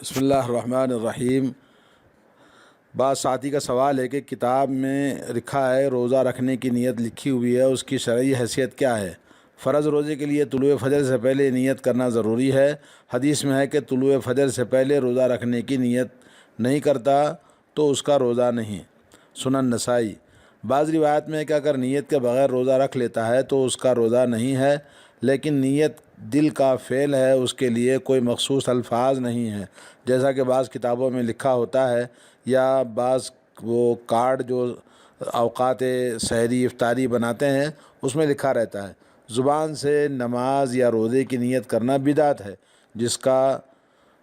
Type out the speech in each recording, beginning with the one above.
بسم اللہ الرحمن الرحیم۔ بعض ساتھی کا سوال ہے کہ کتاب میں لکھا ہے روزہ رکھنے کی نیت لکھی ہوئی ہے، اس کی شرعی حیثیت کیا ہے؟ فرض روزے کے لیے طلوع فجر سے پہلے نیت کرنا ضروری ہے۔ حدیث میں ہے کہ طلوع فجر سے پہلے روزہ رکھنے کی نیت نہیں کرتا تو اس کا روزہ نہیں۔ سنن نسائی۔ بعض روایت میں ہے کہ اگر نیت کے بغیر روزہ رکھ لیتا ہے تو اس کا روزہ نہیں ہے، لیکن نیت دل کا فعل ہے، اس کے لیے کوئی مخصوص الفاظ نہیں ہے، جیسا کہ بعض کتابوں میں لکھا ہوتا ہے، یا بعض وہ کارڈ جو اوقات سحری افطاری بناتے ہیں اس میں لکھا رہتا ہے۔ زبان سے نماز یا روزے کی نیت کرنا بدعت ہے، جس کا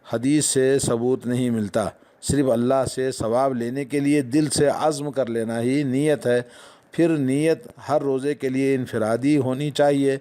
حدیث سے ثبوت نہیں ملتا۔ صرف اللہ سے ثواب لینے کے لیے دل سے عزم کر لینا ہی نیت ہے۔ پھر نیت ہر روزے کے لیے انفرادی ہونی چاہیے۔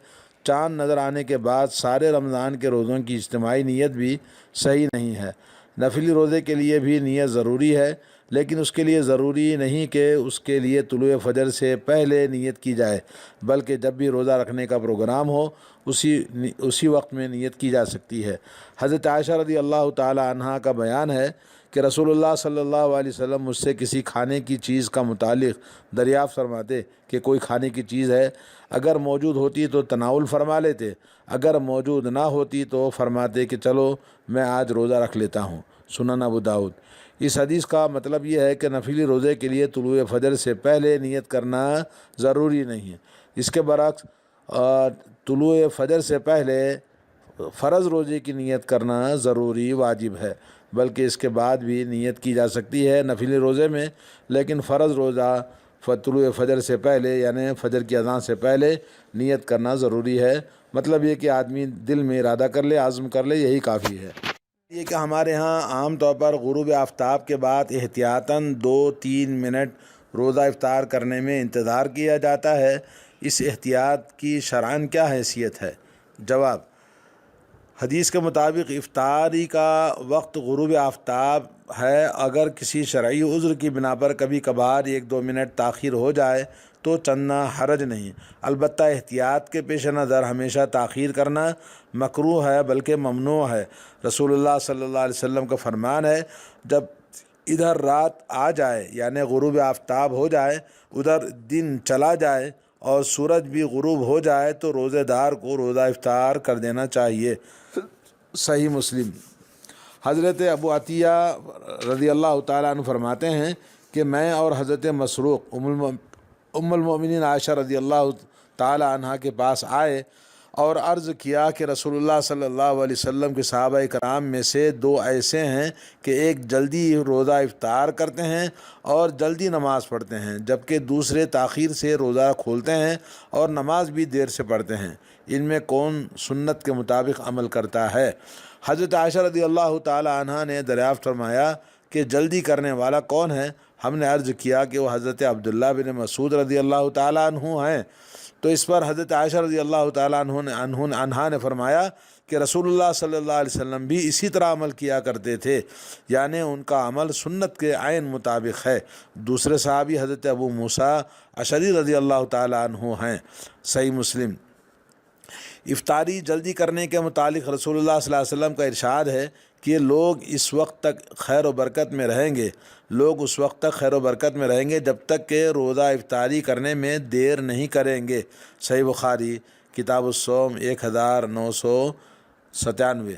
چاند نظر آنے کے بعد سارے رمضان کے روزوں کی اجتماعی نیت بھی صحیح نہیں ہے۔ نفلی روزے کے لیے بھی نیت ضروری ہے، لیکن اس کے لیے ضروری نہیں کہ اس کے لیے طلوع فجر سے پہلے نیت کی جائے، بلکہ جب بھی روزہ رکھنے کا پروگرام ہو اسی وقت میں نیت کی جا سکتی ہے۔ حضرت عائشہ رضی اللہ تعالی عنہا کا بیان ہے کہ رسول اللہ صلی اللہ علیہ وسلم مجھ سے کسی کھانے کی چیز کا متعلق دریافت فرماتے کہ کوئی کھانے کی چیز ہے، اگر موجود ہوتی تو تناول فرما لیتے، اگر موجود نہ ہوتی تو فرماتے کہ چلو میں آج روزہ رکھ لیتا ہوں۔ سنن ابو داؤد۔ اس حدیث کا مطلب یہ ہے کہ نفلی روزے کے لیے طلوع فجر سے پہلے نیت کرنا ضروری نہیں ہے۔ اس کے برعکس طلوع فجر سے پہلے فرض روزے کی نیت کرنا ضروری واجب ہے، بلکہ اس کے بعد بھی نیت کی جا سکتی ہے نفلی روزے میں، لیکن فرض روزہ طلوع فجر سے پہلے یعنی فجر کی اذان سے پہلے نیت کرنا ضروری ہے۔ مطلب یہ کہ آدمی دل میں ارادہ کر لے، عزم کر لے، یہی کافی ہے۔ یہ کہ ہمارے ہاں عام طور پر غروب آفتاب کے بعد احتیاطاً 2-3 منٹ روزہ افطار کرنے میں انتظار کیا جاتا ہے۔ اس احتیاط کی شرعاً کیا حیثیت ہے؟ جواب: حدیث کے مطابق افطاری کا وقت غروب آفتاب ہے۔ اگر کسی شرعی عذر کی بنا پر کبھی کبھار 1-2 منٹ تاخیر ہو جائے تو چنداں حرج نہیں، البتہ احتیاط کے پیش نظر ہمیشہ تاخیر کرنا مکروہ ہے بلکہ ممنوع ہے۔ رسول اللہ صلی اللہ علیہ وسلم کا فرمان ہے، جب ادھر رات آ جائے یعنی غروب آفتاب ہو جائے، ادھر دن چلا جائے اور سورج بھی غروب ہو جائے تو روزے دار کو روزہ افطار کر دینا چاہیے۔ صحیح مسلم۔ حضرت ابو عطیہ رضی اللہ تعالیٰ عنہ فرماتے ہیں کہ میں اور حضرت مسروق ام المؤمنین عائشہ رضی اللہ تعالیٰ عنہ کے پاس آئے اور عرض کیا کہ رسول اللہ صلی اللہ علیہ وسلم کے صحابہ کرام میں سے 2 ایسے ہیں کہ ایک جلدی روزہ افطار کرتے ہیں اور جلدی نماز پڑھتے ہیں، جبکہ دوسرے تاخیر سے روزہ کھولتے ہیں اور نماز بھی دیر سے پڑھتے ہیں، ان میں کون سنت کے مطابق عمل کرتا ہے؟ حضرت عائشہ رضی اللہ تعالی عنہ نے دریافت فرمایا کہ جلدی کرنے والا کون ہے؟ ہم نے عرض کیا کہ وہ حضرت عبداللہ بن مسعود رضی اللہ تعالی عنہ ہیں۔ تو اس پر حضرت عائشہ رضی اللہ تعالیٰ عنہ نے فرمایا کہ رسول اللہ صلی اللہ علیہ وسلم بھی اسی طرح عمل کیا کرتے تھے، یعنی ان کا عمل سنت کے عین مطابق ہے۔ دوسرے صحابی حضرت ابو موسیٰ اشعری رضی اللہ تعالیٰ عنہ ہیں۔ صحیح مسلم۔ افطاری جلدی کرنے کے متعلق رسول اللہ صلی اللہ علیہ وسلم کا ارشاد ہے کہ لوگ اس وقت تک خیر و برکت میں رہیں گے، جب تک کہ روزہ افطاری کرنے میں دیر نہیں کریں گے۔ صحیح بخاری کتاب الصوم 1997۔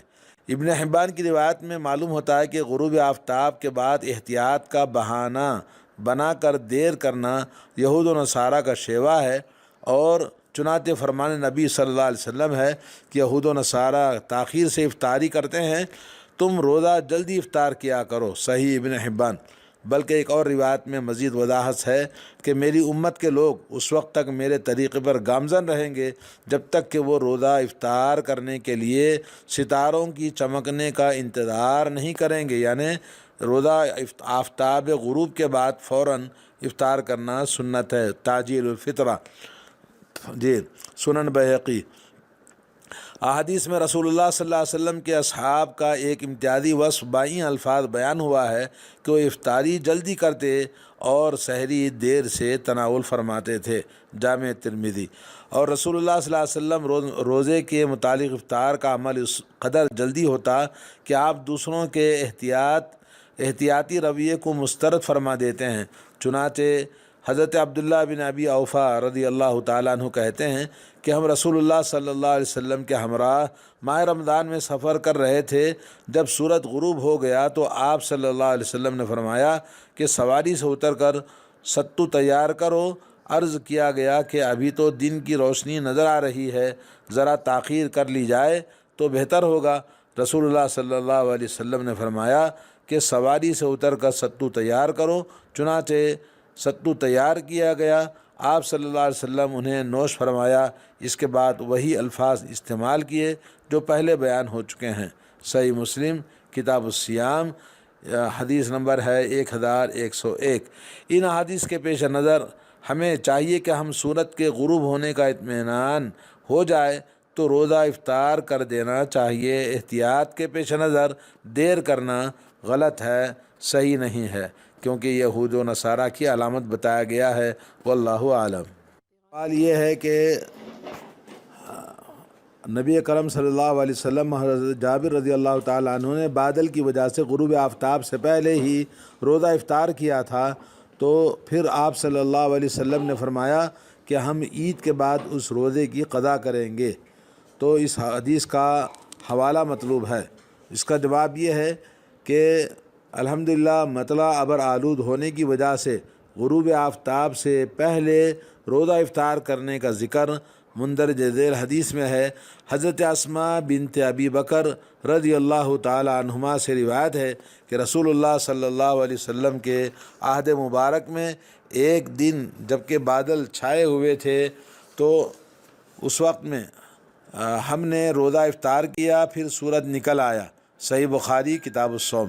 ابن حبان کی روایت میں معلوم ہوتا ہے کہ غروب آفتاب کے بعد احتیاط کا بہانہ بنا کر دیر کرنا یہود و نصارہ کا شیوہ ہے، اور چنانچہ فرمان نبی صلی اللہ علیہ وسلم ہے کہ یہود و نصارہ تاخیر سے افطاری کرتے ہیں، تم روزہ جلدی افطار کیا کرو۔ صحیح ابن حبان۔ بلکہ ایک اور روایت میں مزید وضاحت ہے کہ میری امت کے لوگ اس وقت تک میرے طریقے پر گامزن رہیں گے جب تک کہ وہ روزہ افطار کرنے کے لیے ستاروں کی چمکنے کا انتظار نہیں کریں گے، یعنی روزہ آفتاب غروب کے بعد فوراً افطار کرنا سنت ہے۔ تاجیل الفطرہ۔ جی سنن بہقی۔ احادیث میں رسول اللہ صلی اللہ علیہ وسلم کے اصحاب کا ایک امتیازی وصف بائیں الفاظ بیان ہوا ہے کہ وہ افطاری جلدی کرتے اور سحری دیر سے تناول فرماتے تھے، جامع ترمذی۔ اور رسول اللہ صلی اللہ علیہ وسلم روزے کے متعلق افطار کا عمل اس قدر جلدی ہوتا کہ آپ دوسروں کے احتیاطی رویے کو مسترد فرما دیتے ہیں۔ چنانچہ حضرت عبداللہ بن ابی اوفا رضی اللہ تعالیٰ عنہ کہتے ہیں کہ ہم رسول اللہ صلی اللہ علیہ وسلم کے ہمراہ ماہ رمضان میں سفر کر رہے تھے، جب سورج غروب ہو گیا تو آپ صلی اللہ علیہ وسلم نے فرمایا کہ سواری سے اتر کر ستو تیار کرو۔ عرض کیا گیا کہ ابھی تو دن کی روشنی نظر آ رہی ہے، ذرا تاخیر کر لی جائے تو بہتر ہوگا۔ رسول اللہ صلی اللہ علیہ وسلم نے فرمایا کہ سواری سے اتر کر ستو تیار کرو۔ چنانچہ ستو تیار کیا گیا، آپ صلی اللہ علیہ وسلم انہیں نوش فرمایا، اس کے بعد وہی الفاظ استعمال کیے جو پہلے بیان ہو چکے ہیں۔ صحیح مسلم کتاب الصیام، حدیث نمبر ہے 1101۔ ان حدیث کے پیش نظر ہمیں چاہیے کہ ہم سورج کے غروب ہونے کا اطمینان ہو جائے تو روزہ افطار کر دینا چاہیے۔ احتیاط کے پیش نظر دیر کرنا غلط ہے، صحیح نہیں ہے، کیونکہ یہود و نصارہ کی علامت بتایا گیا ہے۔ واللہ اعلم۔ سوال یہ ہے کہ نبی کرم صلی اللہ علیہ وسلم حضرت جابر رضی اللہ تعالیٰ عنہ نے بادل کی وجہ سے غروب آفتاب سے پہلے ہی روزہ افطار کیا تھا، تو پھر آپ صلی اللہ علیہ وسلم نے فرمایا کہ ہم عید کے بعد اس روزے کی قضا کریں گے، تو اس حدیث کا حوالہ مطلوب ہے۔ اس کا جواب یہ ہے کہ الحمدللہ مطلع ابر آلود ہونے کی وجہ سے غروب آفتاب سے پہلے روزہ افطار کرنے کا ذکر مندرجہ ذیل حدیث میں ہے۔ حضرت اسماء بنت ابی بکر رضی اللہ تعالی عنہما سے روایت ہے کہ رسول اللہ صلی اللہ علیہ وسلم کے عہد مبارک میں ایک دن جبکہ بادل چھائے ہوئے تھے تو اس وقت میں ہم نے روزہ افطار کیا، پھر سورج نکل آیا۔ صحیح بخاری کتاب الصوم۔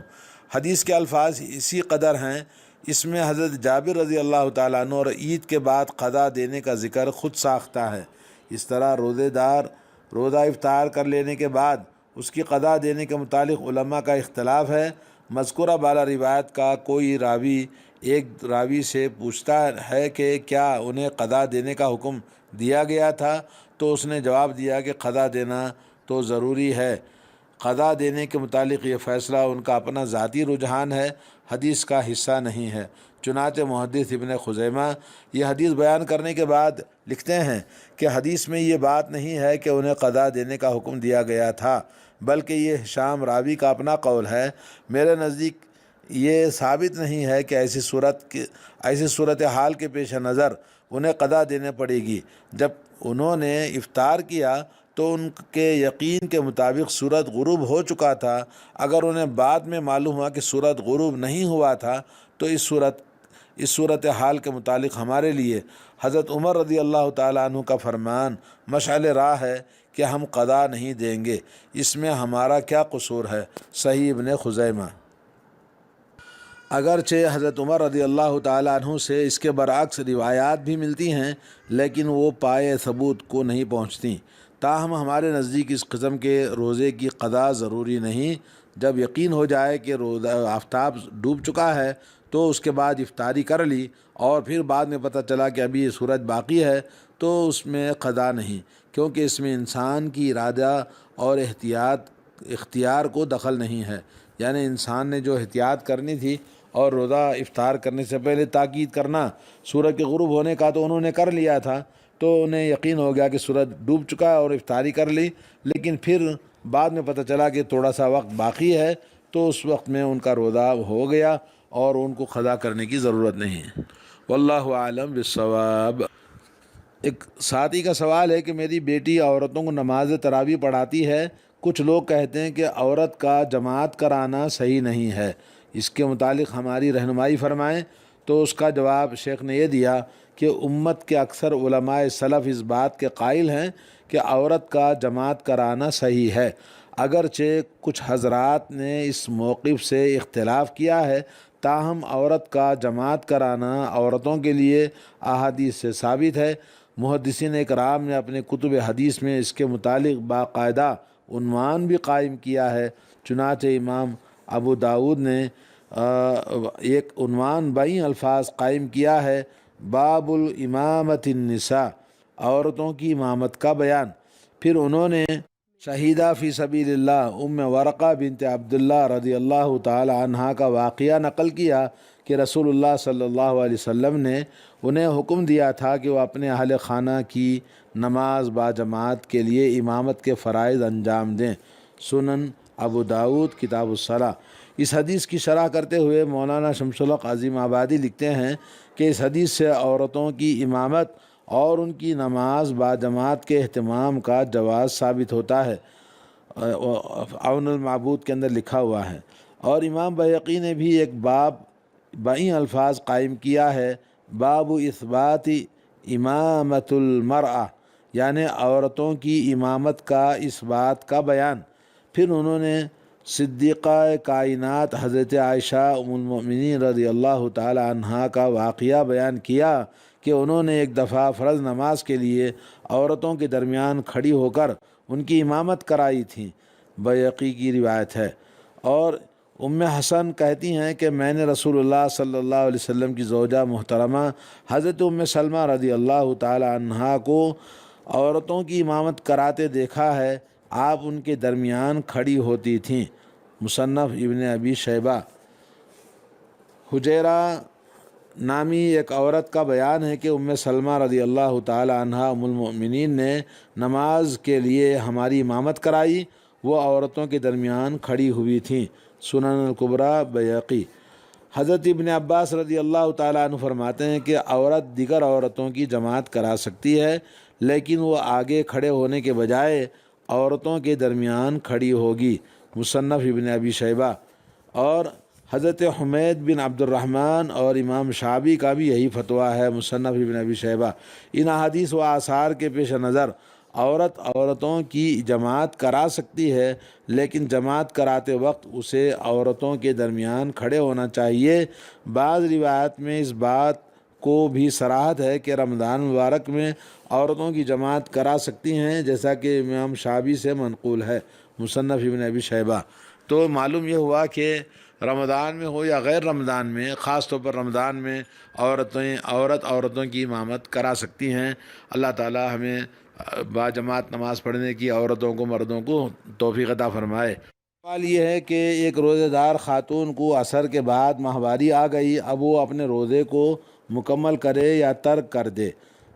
حدیث کے الفاظ اسی قدر ہیں، اس میں حضرت جابر رضی اللہ تعالیٰ عنہ اور عید کے بعد قضا دینے کا ذکر خود ساختہ ہے۔ اس طرح روزے دار روزہ افطار کر لینے کے بعد اس کی قضا دینے کے متعلق علماء کا اختلاف ہے۔ مذکورہ بالا روایت کا کوئی راوی ایک راوی سے پوچھتا ہے کہ کیا انہیں قضا دینے کا حکم دیا گیا تھا، تو اس نے جواب دیا کہ قضا دینا تو ضروری ہے۔ قضا دینے کے متعلق یہ فیصلہ ان کا اپنا ذاتی رجحان ہے، حدیث کا حصہ نہیں ہے۔ چنانچہ محدث ابن خزیمہ یہ حدیث بیان کرنے کے بعد لکھتے ہیں کہ حدیث میں یہ بات نہیں ہے کہ انہیں قضا دینے کا حکم دیا گیا تھا، بلکہ یہ ہشام راوی کا اپنا قول ہے۔ میرے نزدیک یہ ثابت نہیں ہے کہ ایسی صورتحال کے پیش نظر انہیں قضا دینے پڑے گی۔ جب انہوں نے افطار کیا تو ان کے یقین کے مطابق سورج غروب ہو چکا تھا۔ اگر انہیں بعد میں معلوم ہوا کہ سورج غروب نہیں ہوا تھا تو اس صورتحال کے متعلق ہمارے لیے حضرت عمر رضی اللہ تعالیٰ عنہ کا فرمان مشعل راہ ہے کہ ہم قضا نہیں دیں گے، اس میں ہمارا کیا قصور ہے۔ صحیح ابن خزیمہ۔ اگرچہ حضرت عمر رضی اللہ تعالیٰ عنہ سے اس کے برعکس روایات بھی ملتی ہیں، لیکن وہ پائے ثبوت کو نہیں پہنچتی۔ تاہم ہمارے نزدیک اس قسم کے روزے کی قضا ضروری نہیں۔ جب یقین ہو جائے کہ روزہ آفتاب ڈوب چکا ہے تو اس کے بعد افطاری کر لی اور پھر بعد میں پتہ چلا کہ ابھی یہ سورج باقی ہے تو اس میں قضا نہیں، کیونکہ اس میں انسان کی ارادہ اور اختیار کو دخل نہیں ہے۔ یعنی انسان نے جو احتیاط کرنی تھی اور روزہ افطار کرنے سے پہلے تاکید کرنا سورج کے غروب ہونے کا تو انہوں نے کر لیا تھا، تو انہیں یقین ہو گیا کہ سورج ڈوب چکا ہے اور افطاری کر لی، لیکن پھر بعد میں پتہ چلا کہ تھوڑا سا وقت باقی ہے تو اس وقت میں ان کا روزہ ہو گیا اور ان کو قضا کرنے کی ضرورت نہیں ہے۔ واللہ اعلم بالصواب۔ ایک ساتھی کا سوال ہے کہ میری بیٹی عورتوں کو نماز تراویح پڑھاتی ہے، کچھ لوگ کہتے ہیں کہ عورت کا جماعت کرانا صحیح نہیں ہے، اس کے متعلق ہماری رہنمائی فرمائیں۔ تو اس کا جواب شیخ نے یہ دیا کہ امت کے اکثر علماء سلف اس بات کے قائل ہیں کہ عورت کا جماعت کرانا صحیح ہے، اگرچہ کچھ حضرات نے اس موقف سے اختلاف کیا ہے، تاہم عورت کا جماعت کرانا عورتوں کے لیے احادیث سے ثابت ہے۔ محدثین اکرام نے اپنے کتب حدیث میں اس کے متعلق باقاعدہ عنوان بھی قائم کیا ہے۔ چنانچہ امام ابو داود نے ایک عنوان بئی الفاظ قائم کیا ہے، باب الامامت النساء، عورتوں کی امامت کا بیان۔ پھر انہوں نے شہیدہ فی سبیل اللہ ام ورقہ بنت عبداللہ رضی اللہ تعالی عنہا کا واقعہ نقل کیا کہ رسول اللہ صلی اللہ علیہ وسلم نے انہیں حکم دیا تھا کہ وہ اپنے اہل خانہ کی نماز باجماعت کے لیے امامت کے فرائض انجام دیں۔ سنن ابو داود کتاب الصلاۃ۔ اس حدیث کی شرح کرتے ہوئے مولانا شمس الحق عظیم آبادی لکھتے ہیں کہ اس حدیث سے عورتوں کی امامت اور ان کی نماز باجماعت کے اہتمام کا جواز ثابت ہوتا ہے، عون المعبود کے اندر لکھا ہوا ہے۔ اور امام بہقی نے بھی ایک باب بئی الفاظ قائم کیا ہے، باب اثبات امامت المرأہ، یعنی عورتوں کی امامت کا اس بات کا بیان۔ پھر انہوں نے صدیقہ کائنات حضرت عائشہ ام المؤمنین رضی اللہ تعالی عنہا کا واقعہ بیان کیا کہ انہوں نے ایک دفعہ فرض نماز کے لیے عورتوں کے درمیان کھڑی ہو کر ان کی امامت کرائی تھی، بیہقی کی روایت ہے۔ اور ام حسن کہتی ہیں کہ میں نے رسول اللہ صلی اللہ علیہ وسلم کی زوجہ محترمہ حضرت ام سلمہ رضی اللہ تعالی عنہا کو عورتوں کی امامت کراتے دیکھا ہے، آپ ان کے درمیان کھڑی ہوتی تھیں۔ مصنف ابن ابی شیبہ۔ حجیرہ نامی ایک عورت کا بیان ہے کہ ام سلمہ رضی اللہ تعالی عنہا ام المؤمنین نے نماز کے لیے ہماری امامت کرائی، وہ عورتوں کے درمیان کھڑی ہوئی تھیں۔ سنن الکبریٰ بیہقی۔ حضرت ابن عباس رضی اللہ تعالیٰ عنہ فرماتے ہیں کہ عورت دیگر عورتوں کی جماعت کرا سکتی ہے، لیکن وہ آگے کھڑے ہونے کے بجائے عورتوں کے درمیان کھڑی ہوگی۔ مصنف ابن ابی شیبہ۔ اور حضرت حمید بن عبد الرحمن اور امام شعبی کا بھی یہی فتویٰ ہے۔ مصنف ابن ابی شیبہ۔ ان احادیث و آثار کے پیش نظر عورتوں کی جماعت کرا سکتی ہے، لیکن جماعت کراتے وقت اسے عورتوں کے درمیان کھڑے ہونا چاہیے۔ بعض روایت میں اس بات کو بھی صراحت ہے کہ رمضان مبارک میں عورتوں کی جماعت کرا سکتی ہیں، جیسا کہ امام شعبی سے منقول ہے۔ مصنف ابن ابی شیبہ۔ تو معلوم یہ ہوا کہ رمضان میں ہو یا غیر رمضان میں، خاص طور پر رمضان میں عورتوں کی امامت کرا سکتی ہیں۔ اللہ تعالی ہمیں باجماعت نماز پڑھنے کی عورتوں کو مردوں کو توفیق عطا فرمائے۔ سوال یہ ہے کہ ایک روزے دار خاتون کو عصر کے بعد ماہواری آ گئی، اب وہ اپنے روزے کو مکمل کرے یا ترک کر دے؟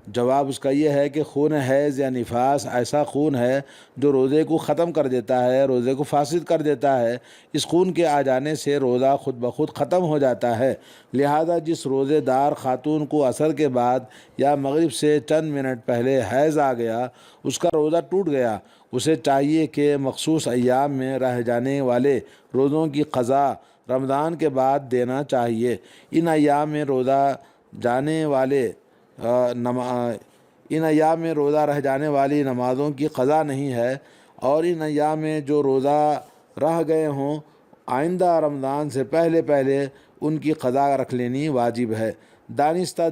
جواب اس کا یہ ہے کہ خون حیض یا نفاس ایسا خون ہے جو روزے کو ختم کر دیتا ہے، روزے کو فاسد کر دیتا ہے۔ اس خون کے آ جانے سے روزہ خود بخود ختم ہو جاتا ہے۔ لہذا جس روزے دار خاتون کو عصر کے بعد یا مغرب سے چند منٹ پہلے حیض آ گیا، اس کا روزہ ٹوٹ گیا، اسے چاہیے کہ مخصوص ایام میں رہ جانے والے روزوں کی قضا رمضان کے بعد دینا چاہیے۔ ان ایام میں روزہ رہ جانے والی نمازوں کی قضا نہیں ہے، اور ان ایام میں جو روزہ رہ گئے ہوں آئندہ رمضان سے پہلے ان کی قضا رکھ لینی واجب ہے۔ دانستہ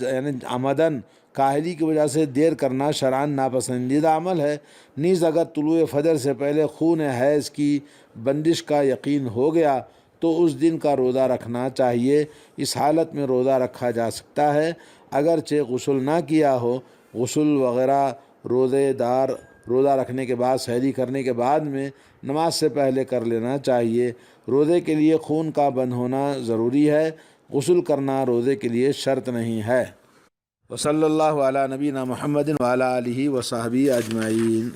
یعنی عمدن کاہلی کی وجہ سے دیر کرنا شرعاً ناپسندیدہ عمل ہے۔ نیز اگر طلوع فجر سے پہلے خون حیض کی بندش کا یقین ہو گیا تو اس دن کا روزہ رکھنا چاہیے۔ اس حالت میں روزہ رکھا جا سکتا ہے، اگرچہ غسل نہ کیا ہو۔ غسل وغیرہ روزہ رکھنے کے بعد، سحری کرنے کے بعد میں نماز سے پہلے کر لینا چاہیے۔ روزے کے لیے خون کا بند ہونا ضروری ہے، غسل کرنا روزے کے لیے شرط نہیں ہے۔ وصلی اللہ علی نبینا محمد وعلی آلہ وصحبہ اجمعین۔